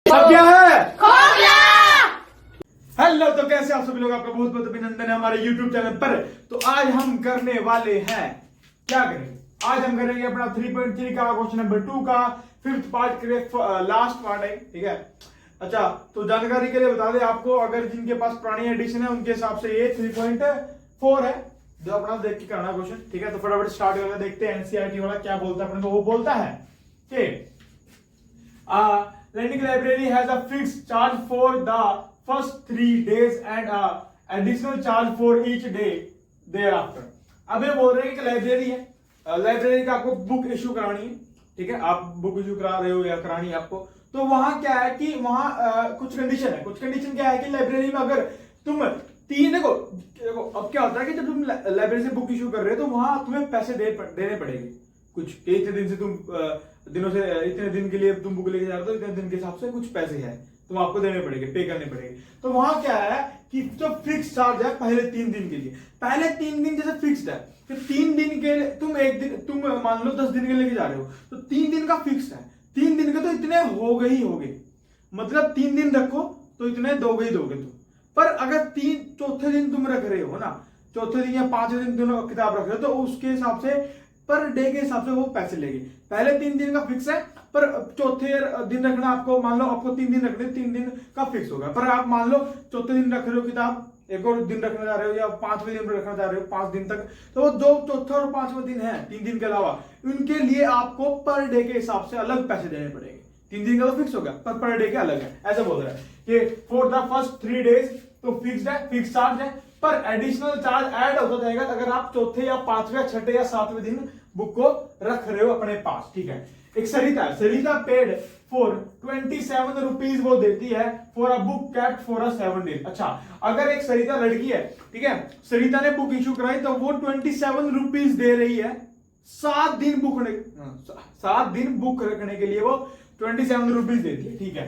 अब क्या है? खो गया। हेलो, तो कैसे आप सभी लोग, आपका बहुत बहुत अभिनंदन है हमारे YouTube चैनल पर। तो आज हम करने वाले हैं, क्या करेंगे? आज हम करेंगे अपना 3.3 का क्वेश्चन नंबर 2 का 5th पार्ट के लास्ट पार्ट है, ठीक है। अच्छा, तो जानकारी के लिए बता दें आपको, अगर जिनके पास पुरानी एडिशन है उनके हिसाब से ये 3.4 है, जो अपना देख के करना क्वेश्चन, ठीक है। तो फटाफट स्टार्ट करके देखते हैं एनसीईआरटी वाला क्या बोलता है अपने को। वो बोलता है कि lending library has a fixed charge for the first 3 days and a additional charge for each day thereafter। अब ये बोल रहे हैं कि लाइब्रेरी है, लाइब्रेरी का आपको बुक इशू करानी है, ठीक है। आप बुक इशू करा रहे हो या करानी है आपको, तो वहां क्या है कि वहां कुछ कंडीशन है। कुछ कंडीशन क्या है कि लाइब्रेरी में अगर तुम देखो अब क्या होता है कि जब तुम लाइब्रेरी से बुक इशू कर रहे हो तो वहां तुम्हें पैसे देने पड़ेंगे कुछ। इतने दिन से तुम दिनों से इतने दिन के लिए तुम बुक लेके जा रहे हो, इतने दिन के हिसाब से कुछ पैसे हैं तुम आपको देने पड़ेंगे, पे करने पड़ेंगे। तो वहां क्या है कि जो फिक्स चार्ज है पहले 3 दिन के लिए, पहले 3 दिन जैसे फिक्स्ड है, फिर 3 दिन के लिए तुम मान लो 10 दिन के लेके जा रहे हो, तो 3 दिन का फिक्स है। 3 दिन के तो इतने हो गए ही होगे, मतलब 3 दिन रखो तो इतने दोगे तुम। पर अगर चौथे दिन तुम रख रहे हो ना, चौथे दिन या 5वें दिन दोनों किताब रख रहे हो, तो उसके हिसाब से पर डे के हिसाब से वो पैसे लेंगे। पहले 3 दिन का फिक्स है, पर चौथे दिन रखना आपको, मान लो आपको 3 दिन रखने, 3 दिन का फिक्स होगा। पर आप मान लो चौथे दिन रख रहे हो किताब, एक और दिन रखने जा रहे हो या 5वें दिन रखना जा रहे हो 5 दिन तक, तो वो जो चौथा और 5वां दिन है 3 दिन के अलावा, उनके लिए आपको पर डे के हिसाब से अलग पैसे देने पड़ेंगे। 3 दिन का तो फिक्स हो गया, पर डे के अलग है, ऐसा बोल रहा है कि फॉर द फर्स्ट 3 डेज तो फिक्स्ड है, फिक्स चार्ज है, पर एडिशनल चार्ज ऐड होता जाएगा अगर आप चौथे या 5वें या 6ठे या 7वें दिन बुक को रख रहे हो अपने पास, ठीक है। एक सरिता पेड फॉर 27 रुपीज वो देती है for a book kept for a 7 days. अच्छा, अगर एक सरिता लड़की है, ठीक है, सरिता ने बुक इशू कराई तो वो 27 रुपीज दे रही है 7 दिन बुक रखने के लिए, वो 27 रुपीज देती है, ठीक है।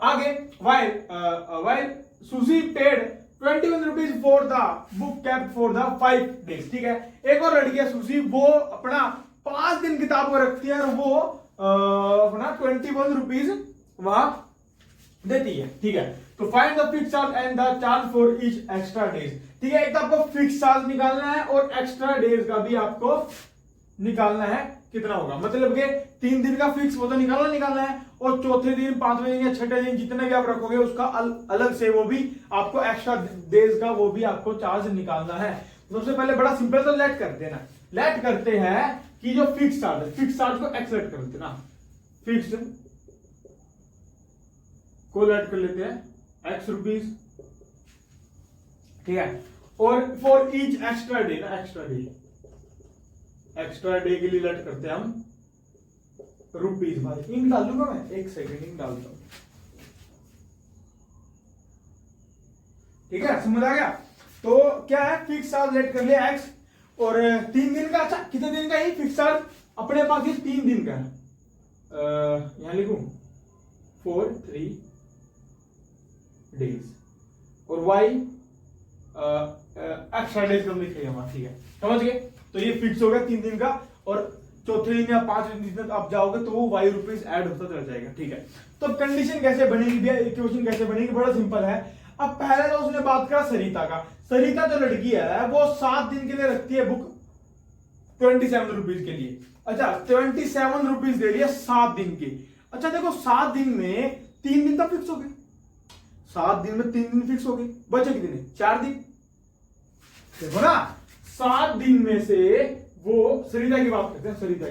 आगे वाइल सुजी paid 21 rupees for the book kept for the 5 days, ठीक है। एक और लड़की है सुजी, वो अपना 5 दिन किताब को रखती है और वो अपना 21 रुपीज वहां देती है, ठीक है। तो find the fix charge and the charge for each extra days, ठीक है। एक तो आपको फिक्स चार्ज निकालना है और एक्स्ट्रा डेज का भी आपको निकालना है कितना होगा, मतलब कि 3 दिन का फिक्स वो तो निकालना है, और चौथे दिन 5वें दिन या 6ठे दिन जितने भी आप रखोगे उसका अलग से वो भी आपको एक्स्ट्रा डेज का वो भी आपको चार्ज निकालना है। सबसे पहले बड़ा सिंपल सा लेट करते हैं ना, लेट करते हैं कि जो फिक्स चार्ज है, फिक्स चार्ज को एक्स लेट कर लेते हैं ना, फिक्स को लेट कर लेते हैं x रुपीज, ठीक है। और फॉर ईच एक्स्ट्रा डे ना, एक्स्ट्रा डे के लिए लेट करते हैं हम रुपीज। भाई इंक डाल दूंगा मैं, 1 सेकंड इंक डालता हूं, ठीक है, समझ आ गया। तो क्या है, फिक्स चार्ज लेट कर लिया x, और 3 दिन का, अच्छा कितने दिन का ही फिक्स चार्ज अपने पास ही 3 दिन का है, यहां लिखूं 3 डेज, और y एक्स्ट्रा डेज कम लिखेगा वहां, ठीक है, समझ गए। तो ये फिक्स हो गया 3 दिन का, और चौथे दिन या 5वें दिन तक आप जाओगे तो वो y रुपीज ऐड होता चला जाएगा, ठीक है। तो कंडीशन कैसे बनेगी भैया, इक्वेशन कैसे बनेगी, बड़ा सिंपल है। अब पहले तो उसने बात करा सरिता का, सरिता जो लड़की है वो 7 दिन के लिए रखती है बुक 27 रुपीज के लिए। अच्छा, 27 रुपीज दे रही है 7 दिन की। अच्छा देखो, 7 दिन में 3 दिन तो फिक्स हो गए, 7 दिन में 3 दिन फिक्स हो गए, बचे कितने, 4 दिन। देखो ना, 7 दिन में से वो सरिता की बात करते हैं, सरिता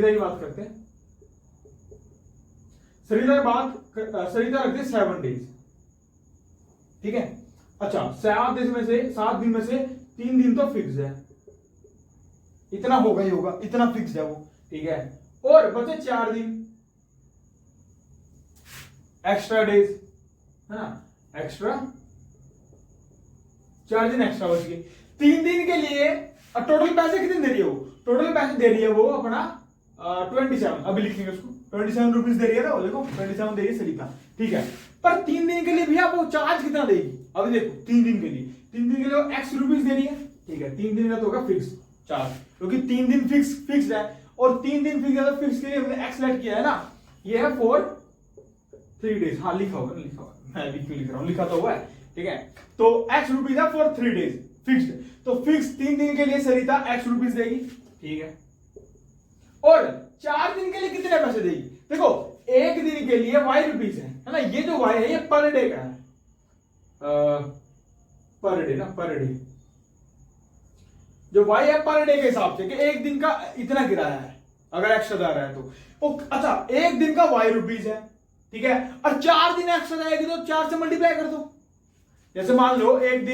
की बात करते हैं, सरिता रखती है 7 डेज, ठीक है। अच्छा, 7 दिन में से 3 दिन तो फिक्स है, इतना होगा ही होगा, इतना फिक्स है वो, ठीक है। और बचे 4 दिन एक्स्ट्रा डेज, है ना, एक्स्ट्रा 4 दिन एक्स्ट्रा बच गए 3 दिन के लिए। टोटल पैसे कितने दे रही है वो, टोटल पैसे दे रही है वो अपना 27, अभी लिखेंगे उसको, 27 रुपीज दे रही है ना, वो देखो 27 दे रही है सरिता, ठीक है। पर 3 दिन के लिए भैया वो चार्ज कितना देगी, अभी देखो 3 दिन के लिए वो x रुपीज दे रही है, ठीक है। 3 दिन का तो होगा फिक्स चार्ज, क्योंकि 3 दिन फिक्स है, और 3 दिन फिक्स के लिए हमने x लेट किया है ना, ये है 4 3 days, हाँ लिखा होगा, लिखा होगा, मैं भी क्यों लिख रहा हूँ, लिखा तो हुआ है, ठीक है। तो x रुपीज है फॉर 3 days फिक्स्ड, तो फिक्स 3 दिन के लिए सरिता x रुपीज देगी, ठीक है। और 4 दिन के लिए कितने पैसे देगी? देखो 1 दिन के लिए y रुपीज है ना, ये जो y है ये पर डे का है, पर डे ना, पर डे जो y है पर डे के हिसाब से कि 1 दिन का इतना किराया है, अगर एक्स्ट्रा जा रहा है तो अच्छा 1 दिन का y रुपीज है, ठीक है, और 4 दिन एक्स्ट्रा जाएगी तो 4 से मल्टीप्लाई कर दो। जैसे मान लो एक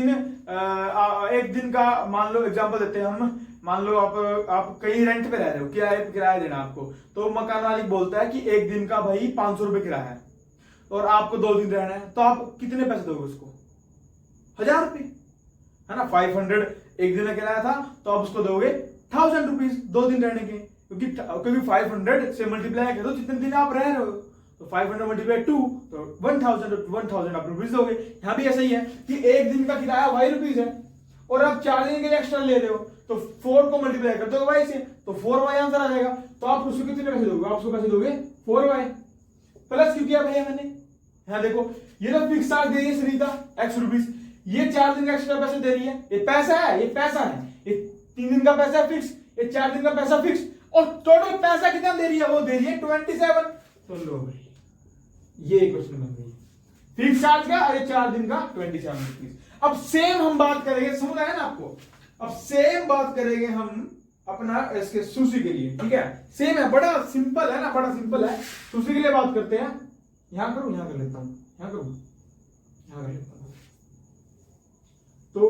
दिन का, मान लो एग्जांपल देते हैं हम, मान लो आप कहीं रेंट पे रह रहे हो, किराया देना आपको, तो मकान मालिक बोलता है कि 1 दिन का भाई 500 रुपए किराया है और आपको 2 दिन रहना है, तो आप कितने पैसे दोगे उसको? 1000 रुपए, है ना। 500 1 दिन का किराया था तो आप उसको दोगे 1000 रुपीज 2 दिन रहने के, क्योंकि 500 से मल्टीप्लाई करो जितने दिन आप रह रहे हो, तो 500 मल्टीप्लाई 2 तो 1000 आप रुपीज दोगे। यहाँ भी ऐसा ही है कि 1 दिन का किराया y रुपीज है और आप 4 दिन के लिए एक्स्ट्रा ले रहे हो, तो 4 को मल्टीप्लाई कर दोगे y से, तो 4y आंसर आ जाएगा। तो आप उसको कितने पैसे दोगे? आप उसको पैसे दोगे 4y प्लस, क्यों किया भैया मैंने, यहाँ देखो ये तो फिक्स चार्ज दे रही है सरिता x रुपीज, ये 4 दिन का एक्स्ट्रा पैसे दे रही है, ये पैसा है, ये पैसा है, ये 3 दिन का पैसा फिक्स, ये 4 दिन का पैसा फिक्स, और टोटल पैसा कितना दे रही है? वो दे रही है 27। तो लो भाई ये क्वेश्चन बन गई, फिक्स चार्ज का और 4 दिन का 27 रुपीज। अब सेम हम बात करेंगे, समझ आया ना आपको, अब सेम बात करेंगे हम अपना इसके सुशी के लिए, ठीक है, सेम है, बड़ा सिंपल है ना, बड़ा सिंपल है। सुशी के लिए बात करते हैं, यहां करूं, यहां कर लेता हूं, यहां करूं, यहां कर लेता हूं। तो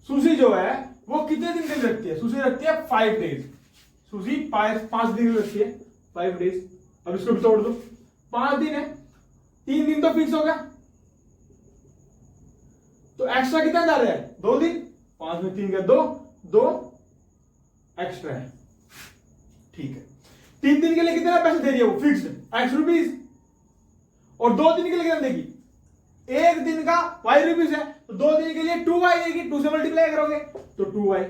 सुशी जो है वो कितने दिन के लिए रखती है? सुशी रखती है 5 डेज, सुशी 5 दिन रखती है, 5 डेज। अब इसको भी तोड़ दो, 5 दिन है, 3 दिन तो फिक्स हो गया, तो एक्स्ट्रा कितना जा रहा है? 2 दिन, 5 में 3 का 2 एक्स्ट्रा है, ठीक है। 3 दिन के लिए कितना पैसे दे रही है वो? फिक्स्ड x रुपीज, और 2 दिन के लिए कितना देगी? 1 दिन का y रुपीज है, तो 2 दिन के लिए 2y देगी, 2 से मल्टीप्लाई करोगे तो 2y।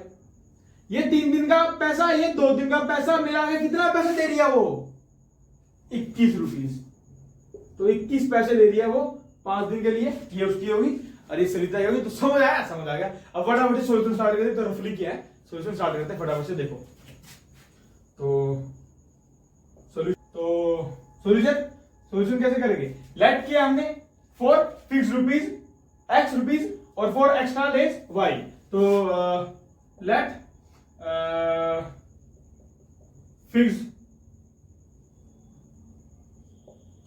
ये 3 दिन का पैसा, ये 2 दिन का पैसा मिला के कितना पैसा दे रही है वो? 21 रुपीज, तो 21 पैसे दे दिया वो 5 दिन के लिए, ये उसकी होगी और ये सरिता की होगी। तो समझ आया? समझ आ गया। अब फटाफट सॉल्यूशन स्टार्ट करते, तो रफली क्या है सॉल्यूशन स्टार्ट करते हैं, फटाफट से देखो। तो सॉल्यूशन कैसे करेंगे? लेट किया हमने for fix rupees x rupees और फॉर एक्स्ट्रा डेज y, तो late fix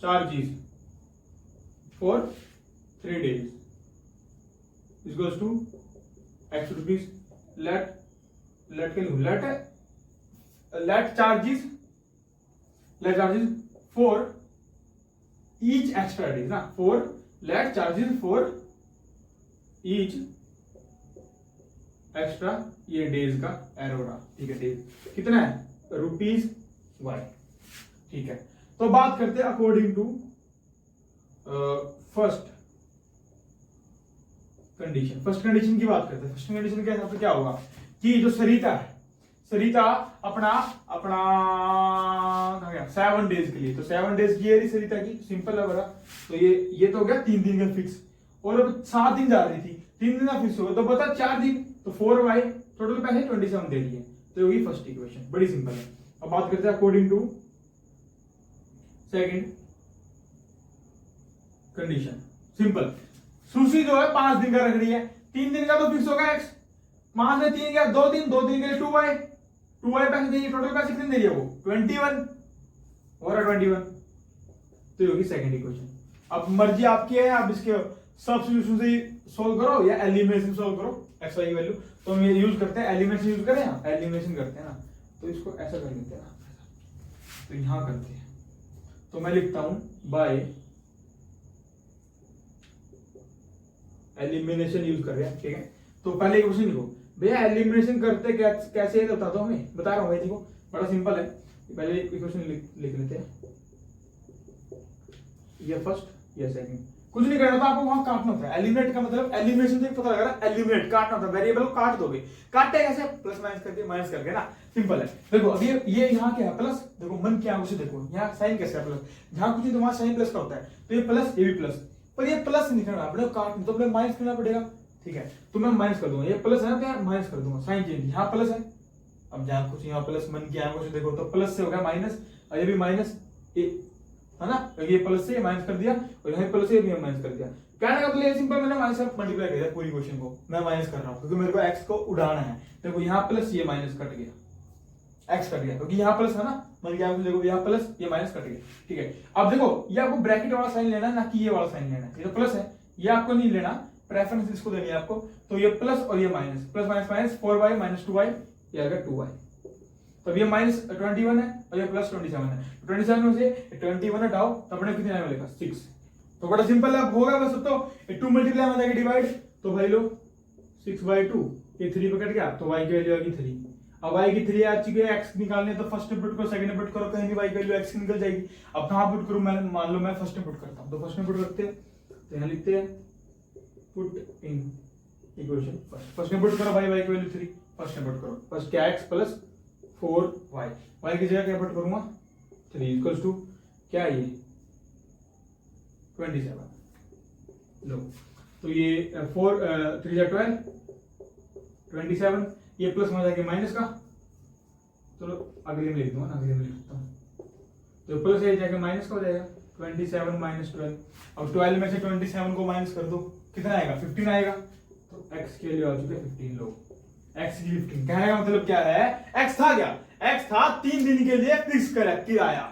charges for 3 days is goes to x rupees, let charges for each extra day ना, for let charges for each extra, ये days का arrow रहा, ठीक है, days कितना है? रुपीज y, ठीक है। तो बात करते हैं according to first condition. First condition की बात करते हैं। फर्स्ट कंडीशन के हिसाब से क्या होगा कि जो सरिता है, सरिता अपना 7 डेज के लिए, तो 7 डेज की है सरिता की, सिंपल है बड़ा। तो ये तो हो गया 3 दिन का फिक्स, और अब 7 दिन जा रही थी, 3 दिन का फिक्स होगा, तो बता 4 दिन, तो 4y, टोटल पैसे 27 दे दिए, तो ये होगी फर्स्ट इक्वेशन, बड़ी सिंपल है। अब बात करते हैं according to second condition. Simple, सुशी जो है 5 दिन का रख रही है, 3 दिन का तो फिक्स होगा x, 5 में 3 का 2 दिन, 2 दिन के लिए 2y पैसे देगी, टोटल पैसे कितने दे रही है वो? 21 और 21, तो ये होगी सेकंड इक्वेशन। अब मर्जी आपकी है, आप इसके सब्स्टिट्यूशन से सोल्व करो या एलिमिनेशन सोल्व करो x y की वैल्यू। तो हम ये यूज करते हैं, एलिमिनेशन यूज करें, एलिमिनेशन करते हैं ना, तो इसको ऐसा कर लेते हैं ना, तो यहां करते हैं, तो मैं लिखता हूं बाय एलिमिनेशन यूज कर रहे हैं, ठीक है। तो पहले क्वेश्चन लिखो भैया, एलिमिनेशन करते कैसे है बता दो हमें, बता रहा हूं भाई, देखो बड़ा सिंपल है। पहले क्वेश्चन लिख लेते हैं, ये फर्स्ट ये सेकंड। कुछ नहीं करना था, आपको वहां काटना होता है। एलिमिनेट का मतलब एलिमिनेशन से पता लग रहा है, एलिमिनेट काटना होता है, वेरिएबल को काट दोगे। काटते कैसे? प्लस माइनस करके ना, सिंपल है। देखो अभी ये यहाँ क्या है प्लस, देखो मन क्या है उसे देखो, यहाँ साइन कैसे है प्लस, जहां कुछ नहीं तो वहां साइन प्लस का होता है, तो ये प्लस ये भी प्लस, पर ये प्लस नहीं करना अपने काट, तो अपने माइनस करना पड़ेगा, ठीक है। तो मैं माइनस कर दूंगा, ये प्लस है ना तो माइनस कर दूंगा, साइन चेंज, यहाँ प्लस है, अब जहां कुछ यहाँ प्लस मन किया है देखो तो प्लस से हो गया माइनस, और ये भी माइनस, है ना, ये प्लस से माइनस कर दिया, और यहाँ प्लस से भी माइनस कर दिया। कहने का मतलब ये सिंपल, मैंने माइनस से मल्टीप्लाई कर दिया पूरी क्वेश्चन को, मैं माइनस कर रहा हूँ क्योंकि मेरे को एक्स को उड़ाना है। देखो यहाँ प्लस ये माइनस कट गया, एक्स कट गया क्योंकि यहाँ प्लस है ना, मतलब क्या देखो यहाँ प्लस ये माइनस कट गया, ठीक है। अब देखो ये आपको ब्रैकेट वाला साइन लेना है ना कि ये वाला साइन लेना है, ये तो प्लस है, ये आपको नहीं लेना, प्रेफरेंस इसको देनी है आपको। तो ये प्लस और ये minus, plus minus minus 4y minus 2y, ये आ गया 2y। तो ये माइनस 21 है और ये प्लस 27 है, 27 में से 21 हटाओ तो अपने कितने आने वाला 6। तो बड़ा सिंपल है, होगा बस। तो 2 मल्टीप्लाई में जाएगा डिवाइड, तो भाई लो 6/2, ये 3 पे कट गया तो y की वैल्यू आ गई 3। अब y की 3 आ चुकी है, x निकालने तो फर्स्ट में पुट करो, सेकंड में पुट करो, कहीं भी y की वैल्यू x निकल जाएगी। अब कहां पुट करूं मैं, मान लो मैं फर्स्ट में पुट करता हूं, तो फर्स्ट में पुट करते हैं, तो यहां लिखते हैं पुट इन इक्वेशन फर्स्ट में पुट करो भाई, y की वैल्यू 3 फर्स्ट में पुट करो, फर्स्ट क्या x प्लस 4y, y की जगह क्या पुट करूंगा 3 इक्वल्स टू क्या है ये 27। लो तो ये 4 3 जा 12 27, ये प्लस में जाके माइनस का, चलो अगले में लिख दूंगा ना, अगले में लिखता हूं, तो प्लस ये जाके माइनस का हो जाएगा 27 माइनस 12। अब 12 में से 27 को माइनस कर दो, कितना आएगा 15 आएगा, तो x के लिए आ चुके 15। लो x की 15, कहने का मतलब क्या है, x था क्या, x था 3 दिन के लिए फिक्स किराया,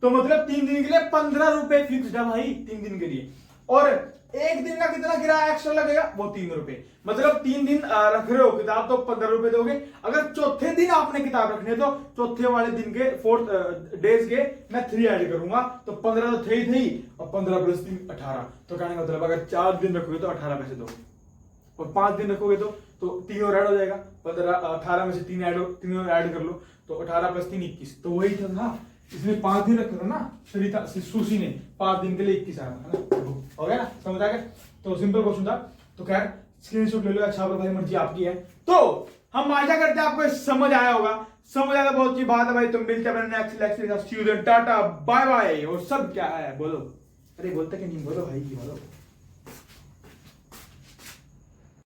तो मतलब 3 दिन के लिए 15 रुपए फिक्स्ड है भाई, 3 दिन के लिए। और एक दिन का कितना किराया एक्स्ट्रा लगेगा, वो 3 रुपए, मतलब 3 दिन रख रहे हो किताब तो 15 रुपए दोगे। अगर चौथे दिन आपने किताब रखनी है तो चौथे वाले दिन के 4 डेज के मैं 3 ऐड करूंगा, तो 15 तो थे ही, और 15 प्लस 3 18। तो कहने का मतलब अगर 4 दिन रखोगे तो 18 पैसे दोगे, और 5 दिन रखोगे तो 3 और ऐड हो जाएगा, 18 में से 3 और ऐड कर लो, तो 18 प्लस 3 21। तो वही था ना, इसने 5 दिन रखा था ना सरिता सुशी ने, 5 दिन के लिए 21 आया था ना, हो गया ना, समझ आ गया। तो सिंपल क्वेश्चन था, तो खैर स्क्रीनशॉट ले लो, अच्छा भाई मर्जी आपकी है। तो हम आशा करते हैं आपको समझ आया होगा, समझ आया तो बहुत अच्छी बात है भाई। तुम मिलते हैं next lecture, tata bye bye. और सब क्या है बोलो, अरे बोलते कि नहीं, बोलो भाई बोलो।